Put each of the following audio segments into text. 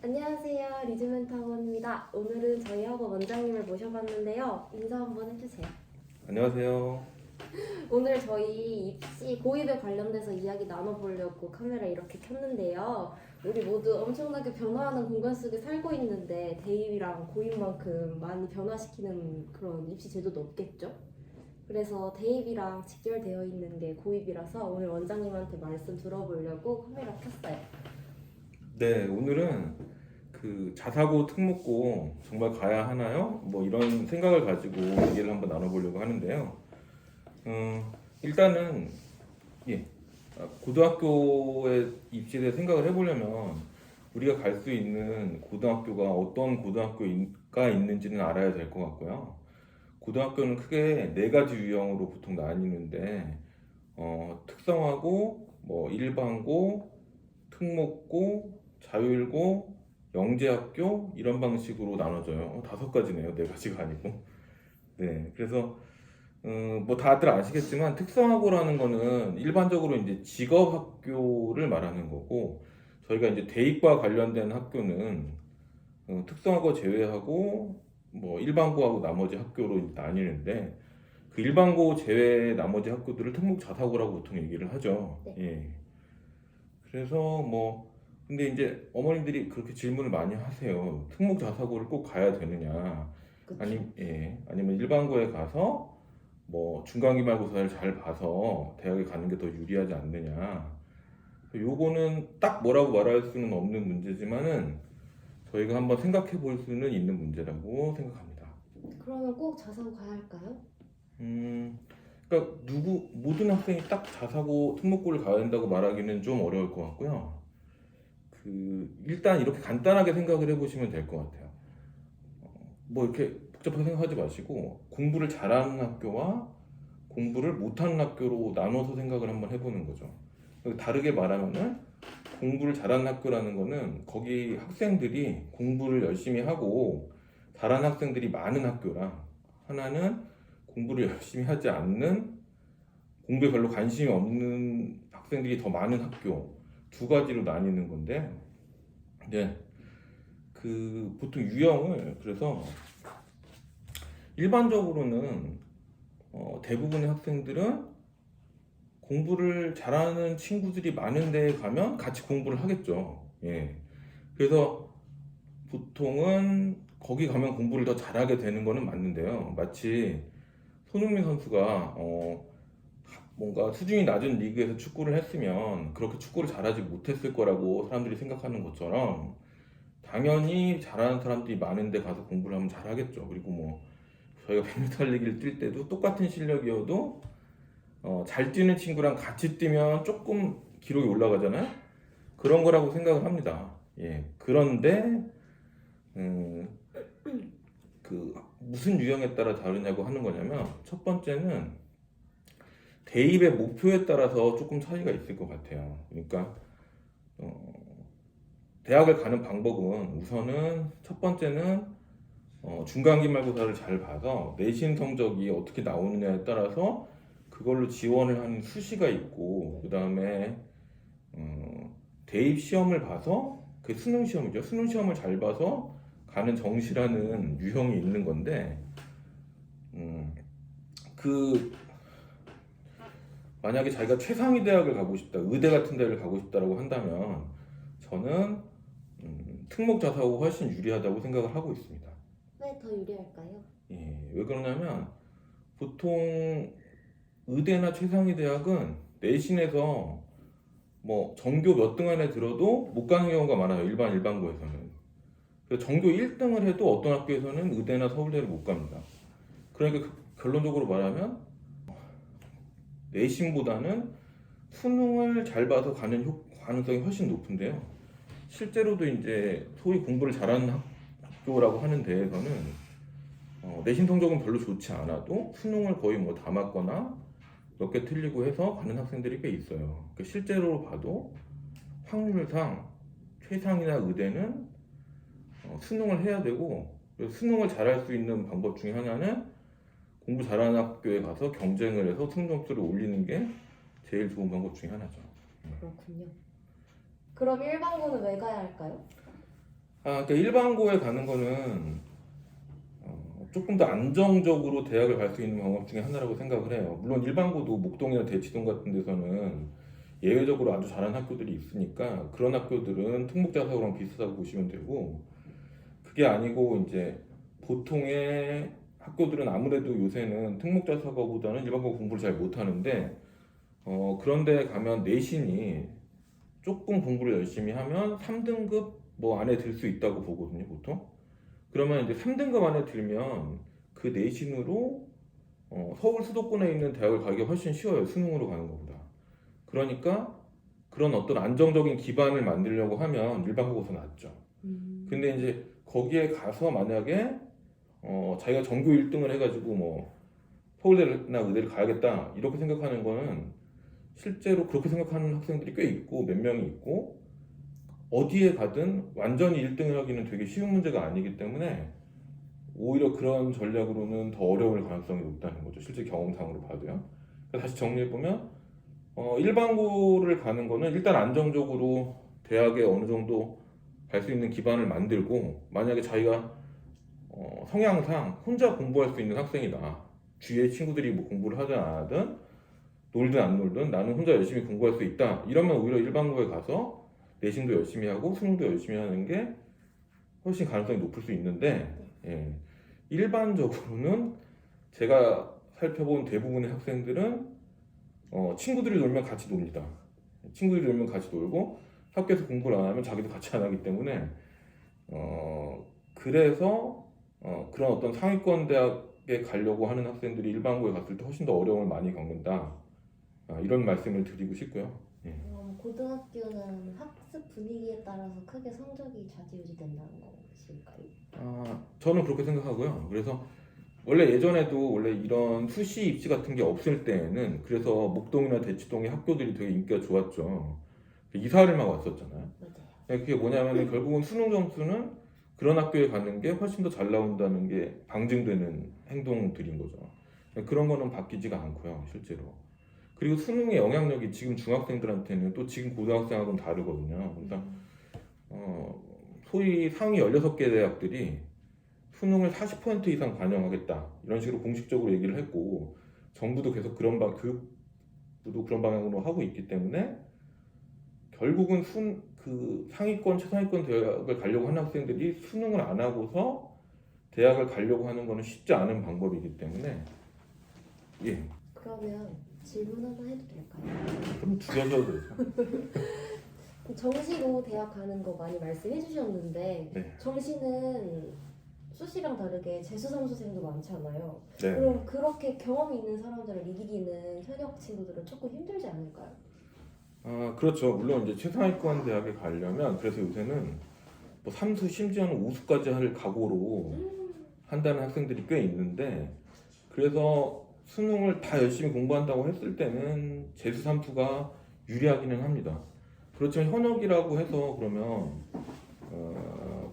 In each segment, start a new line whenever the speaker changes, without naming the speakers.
안녕하세요. 리즈멘트 학원입니다. 오늘은 저희 학원 원장님을 모셔봤는데요. 인사 한번 해주세요.
안녕하세요.
오늘 저희 입시 고입에 관련돼서 이야기 나눠보려고 카메라 이렇게 켰는데요. 우리 모두 엄청나게 변화하는 공간 속에 살고 있는데 대입이랑 고입만큼 많이 변화시키는 그런 입시 제도도 없겠죠? 그래서 대입이랑 직결되어 있는 게 고입이라서 오늘 원장님한테 말씀 들어보려고 카메라 켰어요.
네, 오늘은 그 자사고, 특목고 정말 가야 하나요? 뭐 이런 생각을 가지고 얘기를 한번 나눠보려고 하는데요. 일단은 예, 고등학교에 입시에 대해 생각을 해보려면 우리가 갈 수 있는 고등학교가 어떤 고등학교가 있는지는 알아야 될 것 같고요. 고등학교는 크게 네 가지 유형으로 보통 나뉘는데 특성화고, 뭐 일반고, 특목고, 자율고, 영재학교 이런 방식으로 나눠져요. 다섯 가지네요. 네 가지가 아니고. 네, 그래서 뭐 다들 아시겠지만 특성화고라는 거는 일반적으로 이제 직업학교를 말하는 거고, 저희가 이제 대입과 관련된 학교는 특성화고 제외하고 뭐 일반고하고 나머지 학교로 나뉘는데, 그 일반고 제외 나머지 학교들을 특목 자사고라고 보통 얘기를 하죠.
네.
예. 그래서 뭐 근데 이제 어머님들이 그렇게 질문을 많이 하세요. 특목 자사고를 꼭 가야 되느냐?
그쵸?
아니면 일반고에 가서 뭐 중간기말고사를 잘 봐서 대학에 가는 게 더 유리하지 않느냐? 요거는 딱 뭐라고 말할 수는 없는 문제지만은 저희가 한번 생각해 볼 수는 있는 문제라고 생각합니다.
그러면 꼭 자사고 가야 할까요?
그러니까 모든 학생이 딱 자사고 특목고를 가야 된다고 말하기는 좀 어려울 것 같고요. 일단 이렇게 간단하게 생각을 해보시면 될 것 같아요. 뭐 이렇게 복잡하게 생각하지 마시고 공부를 잘하는 학교와 공부를 못하는 학교로 나눠서 생각을 한번 해보는 거죠. 다르게 말하면은 공부를 잘하는 학교라는 거는 거기 학생들이 공부를 열심히 하고 잘하는 학생들이 많은 학교랑, 하나는 공부를 열심히 하지 않는, 공부에 별로 관심이 없는 학생들이 더 많은 학교, 두 가지로 나뉘는 건데, 네, 보통 유형을 그래서 일반적으로는 대부분의 학생들은 공부를 잘하는 친구들이 많은 데에 가면 같이 공부를 하겠죠. 예. 그래서 보통은 거기 가면 공부를 더 잘하게 되는 거는 맞는데요. 마치 손흥민 선수가 뭔가 수준이 낮은 리그에서 축구를 했으면 그렇게 축구를 잘하지 못했을 거라고 사람들이 생각하는 것처럼, 당연히 잘하는 사람들이 많은 데 가서 공부를 하면 잘하겠죠. 그리고 뭐 저희가 100m 달리기를 뛸 때도 똑같은 실력이어도 잘 뛰는 친구랑 같이 뛰면 조금 기록이 올라가잖아요. 그런 거라고 생각을 합니다. 예. 그런데 음, 무슨 유형에 따라 다르냐고 하는 거냐면, 첫 번째는 대입의 목표에 따라서 조금 차이가 있을 것 같아요. 그러니까 어, 대학을 가는 방법은, 우선은 첫 번째는 중간기말고사를 잘 봐서 내신 성적이 어떻게 나오느냐에 따라서 그걸로 지원을 하는 수시가 있고, 그 다음에 대입 시험을 봐서, 그 수능 시험이죠. 수능 시험을 잘 봐서 가는 정시라는 유형이 있는 건데, 음, 그 만약에 자기가 최상위 대학을 가고 싶다, 의대 같은 데를 가고 싶다라고 한다면 저는 특목 자사고가 훨씬 유리하다고 생각을 하고 있습니다.
왜 더 유리할까요?
예, 왜 그러냐면 보통 의대나 최상위 대학은 내신에서 뭐 전교 몇 등 안에 들어도 못 가는 경우가 많아요. 일반고에서는. 그래서 전교 1등을 해도 어떤 학교에서는 의대나 서울대를 못 갑니다. 그러니까 결론적으로 말하면 내신보다는 수능을 잘 봐서 가는 가능성이 훨씬 높은데요. 실제로도 이제 소위 공부를 잘하는 학교라고 하는 데에서는 내신 성적은 별로 좋지 않아도 수능을 거의 뭐 다 맞거나 몇 개 틀리고 해서 가는 학생들이 꽤 있어요. 그러니까 실제로 봐도 확률상 최상이나 의대는 수능을 해야 되고, 수능을 잘할 수 있는 방법 중에 하나는 공부 잘하는 학교에 가서 경쟁을 해서 수능 점수를 올리는 게 제일 좋은 방법 중에 하나죠.
그렇군요. 그럼 일반고는 왜 가야 할까요?
그러니까 일반고에 가는 거는 조금 더 안정적으로 대학을 갈 수 있는 방법 중에 하나라고 생각을 해요. 물론 일반고도 목동이나 대치동 같은 데서는 예외적으로 아주 잘하는 학교들이 있으니까 그런 학교들은 특목자사고랑 비슷하다고 보시면 되고, 그게 아니고 이제 보통의 학교들은 아무래도 요새는 특목자사고보다는 일반고 공부를 잘 못하는데, 그런데 가면 내신이 조금 공부를 열심히 하면 3등급 뭐 안에 들 수 있다고 보거든요, 보통. 그러면 이제 3등급 안에 들면 그 내신으로 서울 수도권에 있는 대학을 가기가 훨씬 쉬워요, 수능으로 가는 것보다. 그러니까 그런 어떤 안정적인 기반을 만들려고 하면 일반고가 더 낫죠. 근데 이제 거기에 가서 만약에 자기가 전교 1등을 해가지고 뭐 서울대나 의대를 가야겠다 이렇게 생각하는 거는, 실제로 그렇게 생각하는 학생들이 꽤 있고 몇 명이 있고, 어디에 가든 완전히 1등을 하기는 되게 쉬운 문제가 아니기 때문에 오히려 그런 전략으로는 더 어려울 가능성이 높다는 거죠. 실제 경험상으로 봐도요. 그래서 다시 정리해보면 일반고를 가는 거는 일단 안정적으로 대학에 어느 정도 갈 수 있는 기반을 만들고, 만약에 자기가 성향상 혼자 공부할 수 있는 학생이다, 주위에 친구들이 뭐 공부를 하든 안 하든 놀든 안 놀든 나는 혼자 열심히 공부할 수 있다, 이러면 오히려 일반고에 가서 내신도 열심히 하고 수능도 열심히 하는 게 훨씬 가능성이 높을 수 있는데, 예, 일반적으로는 제가 살펴본 대부분의 학생들은 친구들이 놀면 같이 놉니다. 친구들이 놀면 같이 놀고 학교에서 공부를 안 하면 자기도 같이 안 하기 때문에, 그래서 그런 어떤 상위권 대학에 가려고 하는 학생들이 일반고에 갔을 때 훨씬 더 어려움을 많이 겪는다, 이런 말씀을 드리고 싶고요. 예.
고등학교는 학습 분위기에 따라서 크게 성적이 좌지우지된다는 것일까요?
저는 그렇게 생각하고요. 그래서 원래 예전에도 원래 이런 수시 입시 같은 게 없을 때에는 그래서 목동이나 대치동의 학교들이 되게 인기가 좋았죠. 이사를 막 왔었잖아요.
맞아요.
그게 뭐냐면 결국은 수능 점수는 그런 학교에 가는 게 훨씬 더 잘 나온다는 게 방증되는 행동들인 거죠. 그런 거는 바뀌지가 않고요, 실제로. 그리고 수능의 영향력이 지금 중학생들한테는 또 지금 고등학생하고는 다르거든요. 그러니까 소위 상위 16개 대학들이 수능을 40% 이상 반영하겠다 이런 식으로 공식적으로 얘기를 했고, 정부도 계속 교육부도 그런 방향으로 하고 있기 때문에 결국은 그 상위권 최상위권 대학을 가려고 하는 학생들이 수능을 안 하고서 대학을 가려고 하는 거는 쉽지 않은 방법이기 때문에. 예,
그러면 질문 하나 해도 될까요?
그럼 줄여줘도 되죠.
정시로 대학 가는 거 많이 말씀해 주셨는데,
네.
정시는 수시랑 다르게 재수삼수생도 많잖아요.
네.
그럼 그렇게 경험이 있는 사람들을 이기기는 현역 친구들은 조금 힘들지 않을까요?
그렇죠. 물론 이제 최상위권 대학에 가려면 그래서 요새는 뭐 3수 심지어는 5수까지 할 각오로 한다는 학생들이 꽤 있는데, 그래서 수능을 다 열심히 공부한다고 했을 때는 재수 3수가 유리하기는 합니다. 그렇지만 현역이라고 해서 그러면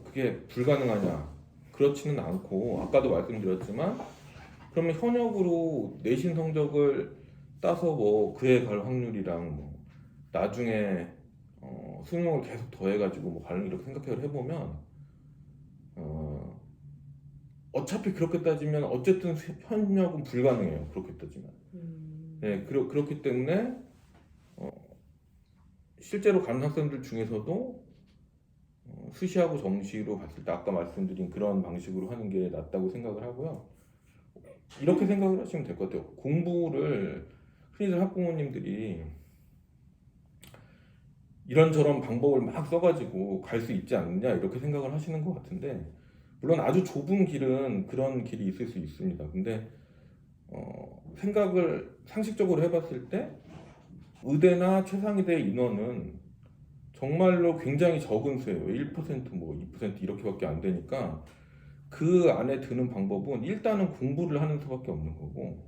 그게 불가능하냐? 그렇지는 않고, 아까도 말씀드렸지만 그러면 현역으로 내신 성적을 따서 뭐 그에 갈 확률이랑 뭐 나중에 수능을 계속 더해가지고 뭐 가는, 이렇게 생각을 해보면 어차피 그렇게 따지면 어쨌든 현역은 불가능해요. 그렇게 따지면. 네, 그렇기 때문에 실제로 가는 학생들 중에서도 수시하고 정시로 봤을 때 아까 말씀드린 그런 방식으로 하는 게 낫다고 생각을 하고요. 이렇게 생각을 하시면 될 것 같아요. 공부를 흔히들 학부모님들이 이런저런 방법을 막 써가지고 갈 수 있지 않느냐 이렇게 생각을 하시는 것 같은데, 물론 아주 좁은 길은 그런 길이 있을 수 있습니다. 근데 생각을 상식적으로 해봤을 때 의대나 최상위대 인원은 정말로 굉장히 적은 수예요. 1%뭐 2% 이렇게밖에 안 되니까 그 안에 드는 방법은 일단은 공부를 하는 수밖에 없는 거고,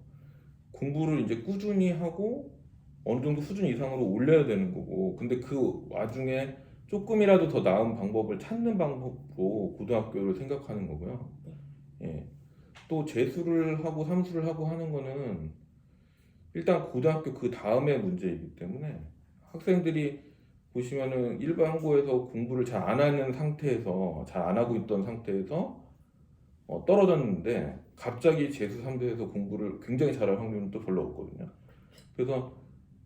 공부를 이제 꾸준히 하고 어느 정도 수준 이상으로 올려야 되는 거고, 근데 그 와중에 조금이라도 더 나은 방법을 찾는 방법으로 고등학교를 생각하는 거고요. 예. 또 재수를 하고 삼수를 하고 하는 거는 일단 고등학교 그 다음의 문제이기 때문에 학생들이 보시면은 일반 항고에서 공부를 잘 안 하는 상태에서 잘 안 하고 있던 상태에서 떨어졌는데 갑자기 재수 3수에서 공부를 굉장히 잘할 확률은 또 별로 없거든요. 그래서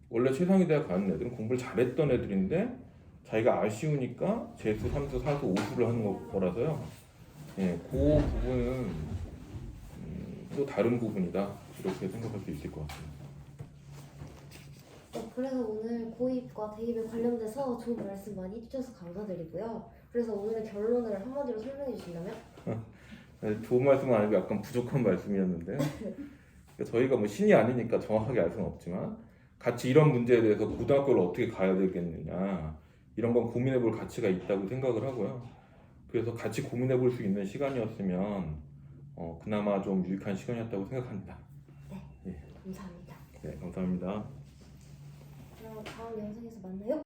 원래 최상위 대학 가는 애들은 공부를 잘했던 애들인데 자기가 아쉬우니까 재수 3수, 4수, 5수를 하는 거라서요. 예, 그 부분은 또 다른 부분이다 이렇게 생각할 수 있을 것 같습니다.
그래서 오늘 고입과 대입에 관련돼서 좋은 말씀 많이 해주셔서 감사드리고요. 그래서 오늘의 결론을 한마디로 설명해 주신다면?
네, 좋은 말씀은 아니고 약간 부족한 말씀이었는데요. 그러니까 저희가 뭐 신이 아니니까 정확하게 알 수는 없지만 같이 이런 문제에 대해서 고등학교를 어떻게 가야 되겠느냐 이런 건 고민해 볼 가치가 있다고 생각을 하고요. 그래서 같이 고민해 볼 수 있는 시간이었으면 그나마 좀 유익한 시간이었다고 생각합니다.
네, 감사합니다.
네, 감사합니다.
그럼 다음 영상에서 만나요.